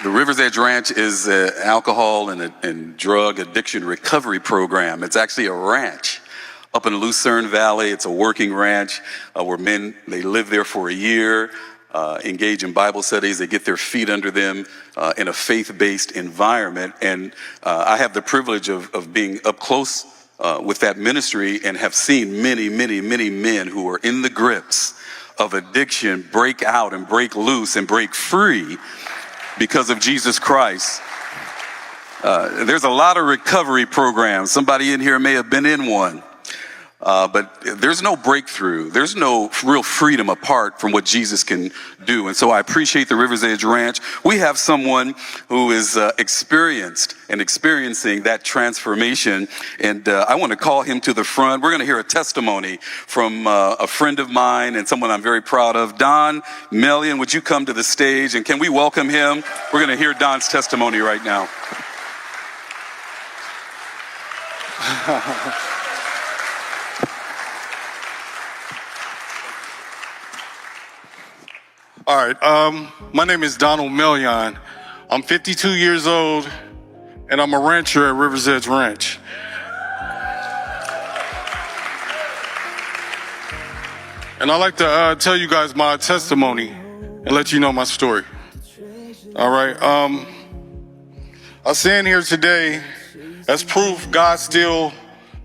The River's Edge Ranch is an alcohol and drug addiction recovery program. It's actually a ranch up in the Lucerne Valley. It's a working ranch where men, they live there for a year, engage in Bible studies. They get their feet under them in a faith-based environment. And I have the privilege of being up close with that ministry and have seen many, many, many men who are in the grips of addiction break out and break loose and break free because of Jesus Christ. There's a lot of recovery programs. Somebody in here may have been in one. But there's no breakthrough. There's no real freedom apart from what Jesus can do. And so I appreciate the River's Edge Ranch. We have someone who is experienced and experiencing that transformation. And I want to call him to the front. We're going to hear a testimony from a friend of mine and someone I'm very proud of. Donald Mellion, would you come to the stage? And can we welcome him? We're going to hear Don's testimony right now. All right, my name is Donald Mellion. I'm 52 years old, and I'm a rancher at River's Edge Ranch. And I'd like to tell you guys my testimony and let you know my story. All right, I stand here today as proof God still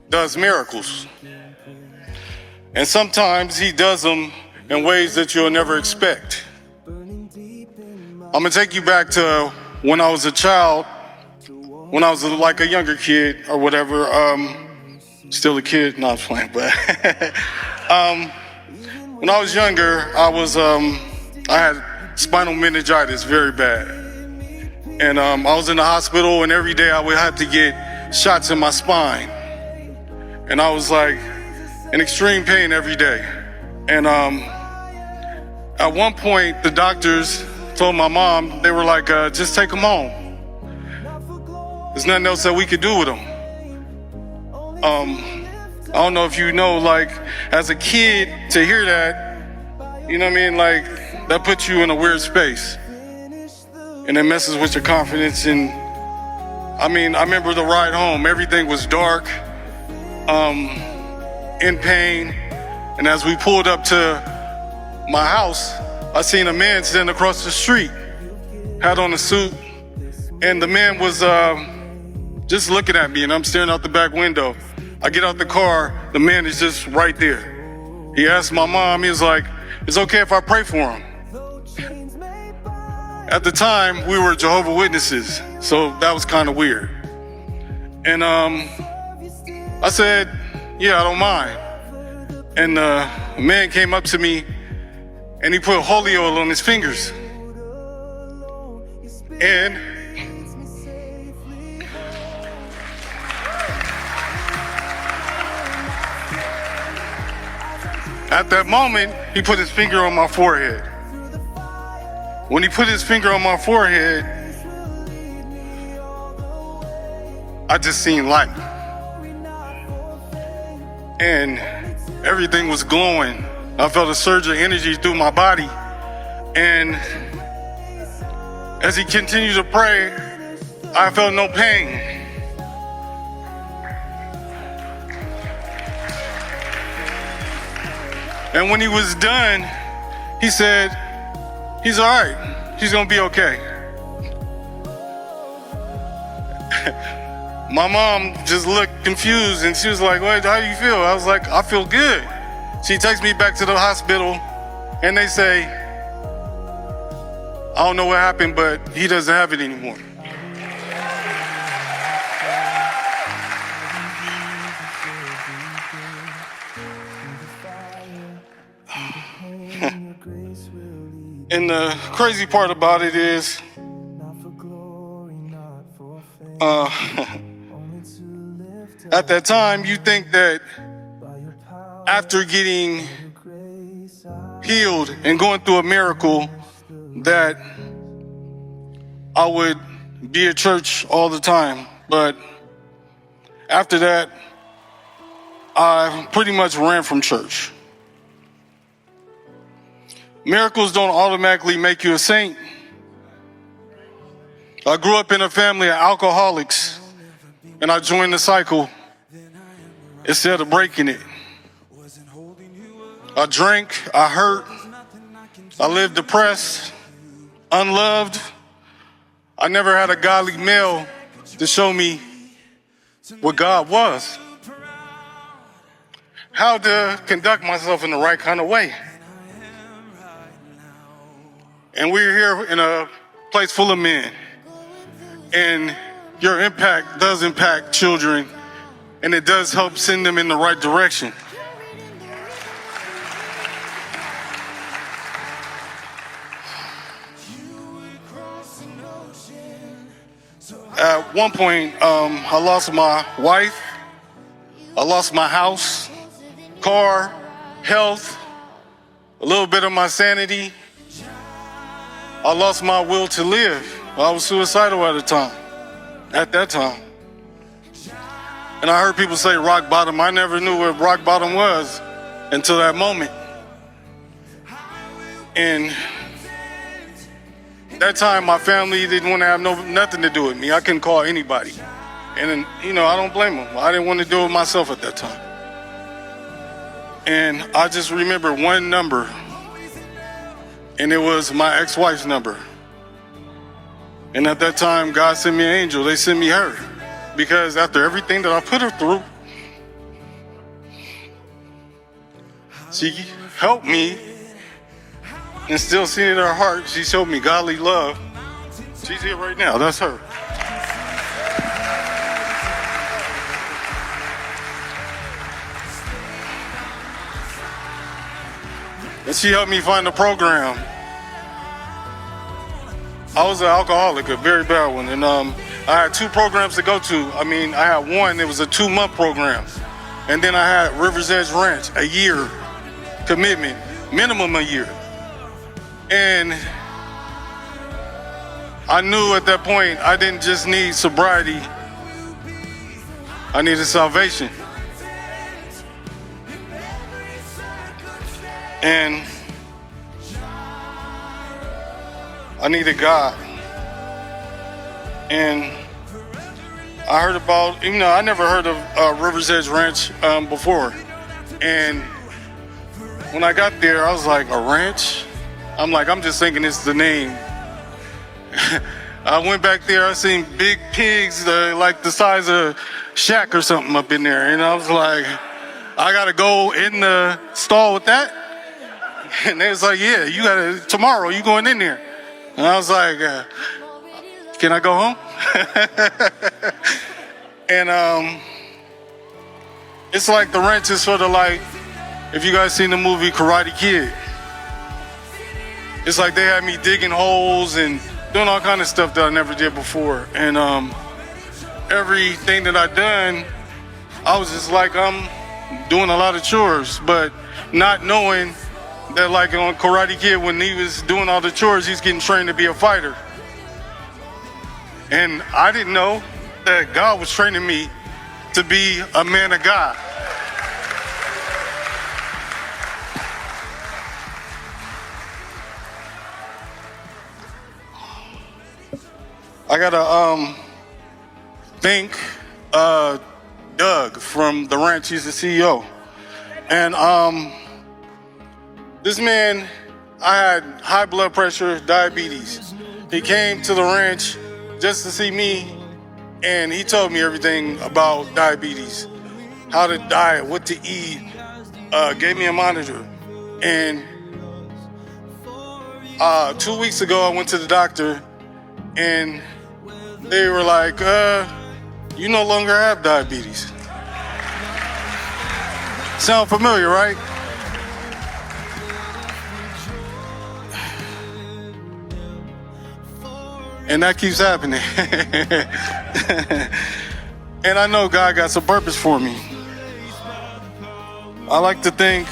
does miracles. And sometimes he does them in ways that you'll never expect. I'm gonna take you back to when I was a child, when I was like a younger kid or whatever. Still a kid, not playing, but when I was younger, I had spinal meningitis, very bad, and I was in the hospital, and every day I would have to get shots in my spine, and I was like in extreme pain every day, and at one point the doctors told my mom, they were like, just take him home. There's nothing else that we could do with him. I don't know if you know, like, as a kid, to hear that, you know what I mean? Like, that puts you in a weird space. And it messes with your confidence. And, I mean, I remember the ride home. Everything was dark, in pain. And as we pulled up to my house, I seen a man standing across the street, had on a suit, and the man was just looking at me, and I'm staring out the back window. I get out the car, the man is just right there. He asked my mom, he was like, "It's okay if I pray for him?" At the time, we were Jehovah's Witnesses, so that was kind of weird. And I said, "Yeah, I don't mind." And the man came up to me, and he put holy oil on his fingers. And at that moment, he put his finger on my forehead. When he put his finger on my forehead, I just seen light. And everything was glowing. I felt a surge of energy through my body. And as he continued to pray, I felt no pain. And when he was done, he said, "He's all right. He's gonna be okay." My mom just looked confused, and she was like, "What? How do you feel?" I was like, "I feel good." She takes me back to the hospital, and they say, "I don't know what happened, but he doesn't have it anymore." And the crazy part about it is, at that time, you think that after getting healed and going through a miracle, that I would be at church all the time. But after that, I pretty much ran from church. Miracles don't automatically make you a saint. I grew up in a family of alcoholics, and I joined the cycle instead of breaking it. I drank, I hurt, I lived depressed, unloved. I never had a godly male to show me what God was, how to conduct myself in the right kind of way. And we're here in a place full of men, and your impact does impact children, and it does help send them in the right direction. At one point, I lost my wife, I lost my house, car, health, a little bit of my sanity. I lost my will to live. I was suicidal at that time. And I heard people say rock bottom. I never knew what rock bottom was until that moment. And that time, my family didn't want to have nothing to do with me. I couldn't call anybody. And, I don't blame them. I didn't want to do it myself at that time. And I just remember one number, and it was my ex-wife's number. And at that time, God sent me an angel. They sent me her. Because after everything that I put her through, she helped me. And still seeing in her heart, she showed me godly love. She's here right now. That's her. And she helped me find a program. I was an alcoholic, a very bad one. And I had 2 programs to go to. I had one, it was a 2-month program. And then I had River's Edge Ranch, a year commitment, minimum a year. And I knew at that point I didn't just need sobriety, I needed salvation. And I needed God. And I heard about, I never heard of River's Edge Ranch before. And when I got there, I was like, a ranch? I'm just thinking it's the name. I went back there, I seen big pigs like the size of Shaq or something up in there. And I was like, I gotta go in the stall with that? And they was like, yeah, tomorrow you going in there. And I was like, can I go home? And it's like the ranch is sort of like, if you guys seen the movie Karate Kid, it's like they had me digging holes and doing all kind of stuff that I never did before. And everything that I done, I was just like, I'm doing a lot of chores, but not knowing that, like on Karate Kid, when he was doing all the chores, he's getting trained to be a fighter. And I didn't know that God was training me to be a man of God. I gotta thank Doug from the ranch. He's the CEO. And this man, I had high blood pressure, diabetes. He came to the ranch just to see me, and he told me everything about diabetes, how to diet, what to eat, gave me a monitor. And 2 weeks ago, I went to the doctor, and they were like, you no longer have diabetes. Sound familiar, right? And that keeps happening. And I know God got some purpose for me. I like to thank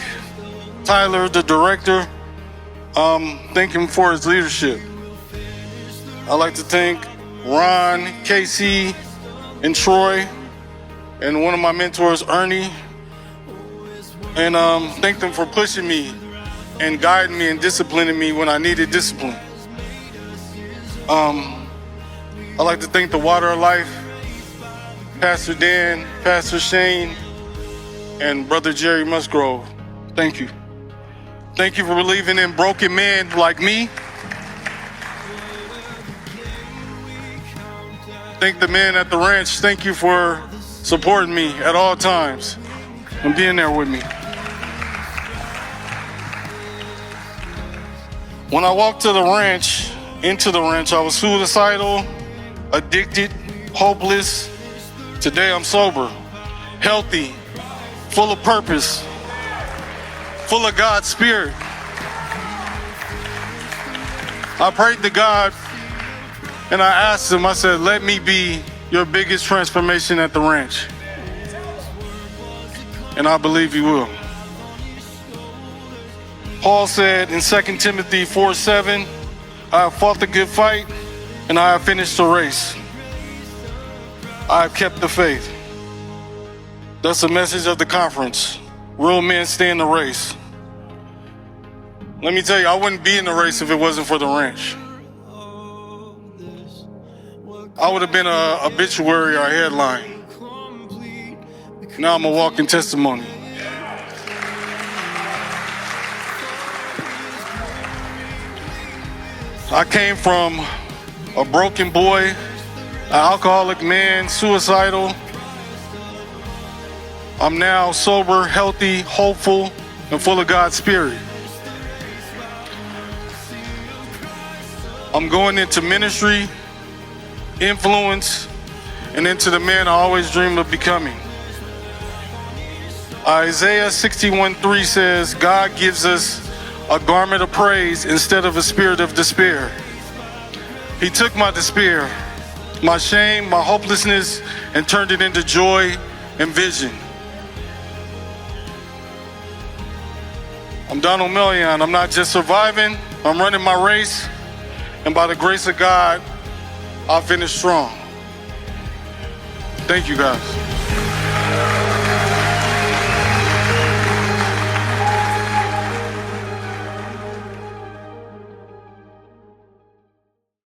Tyler, the director. Thank him for his leadership. I like to thank Ron, Casey, and Troy, and one of my mentors, Ernie. And thank them for pushing me and guiding me and disciplining me when I needed discipline. I'd like to thank the Water of Life, Pastor Dan, Pastor Shane, and Brother Jerry Musgrove. Thank you. Thank you for believing in broken men like me. Thank the men at the ranch. Thank you for supporting me at all times and being there with me. When I walked into the ranch, I was suicidal, addicted, hopeless. Today I'm sober, healthy, full of purpose, full of God's Spirit. I prayed to God and I asked him, I said, let me be your biggest transformation at the ranch. And I believe he will. Paul said in 2 Timothy 4:7, I have fought the good fight and I have finished the race. I have kept the faith. That's the message of the conference. Real men stay in the race. Let me tell you, I wouldn't be in the race if it wasn't for the ranch. I would have been an obituary or a headline. Now I'm a walking testimony. I came from a broken boy, an alcoholic man, suicidal. I'm now sober, healthy, hopeful, and full of God's Spirit. I'm going into ministry, influence, and into the man I always dreamed of becoming. Isaiah 61:3 says, God gives us a garment of praise instead of a spirit of despair. He took my despair, my shame, my hopelessness, and turned it into joy and vision. I'm Donald Mellion. I'm not just surviving, I'm running my race, and by the grace of God, I'll finish strong. Thank you guys.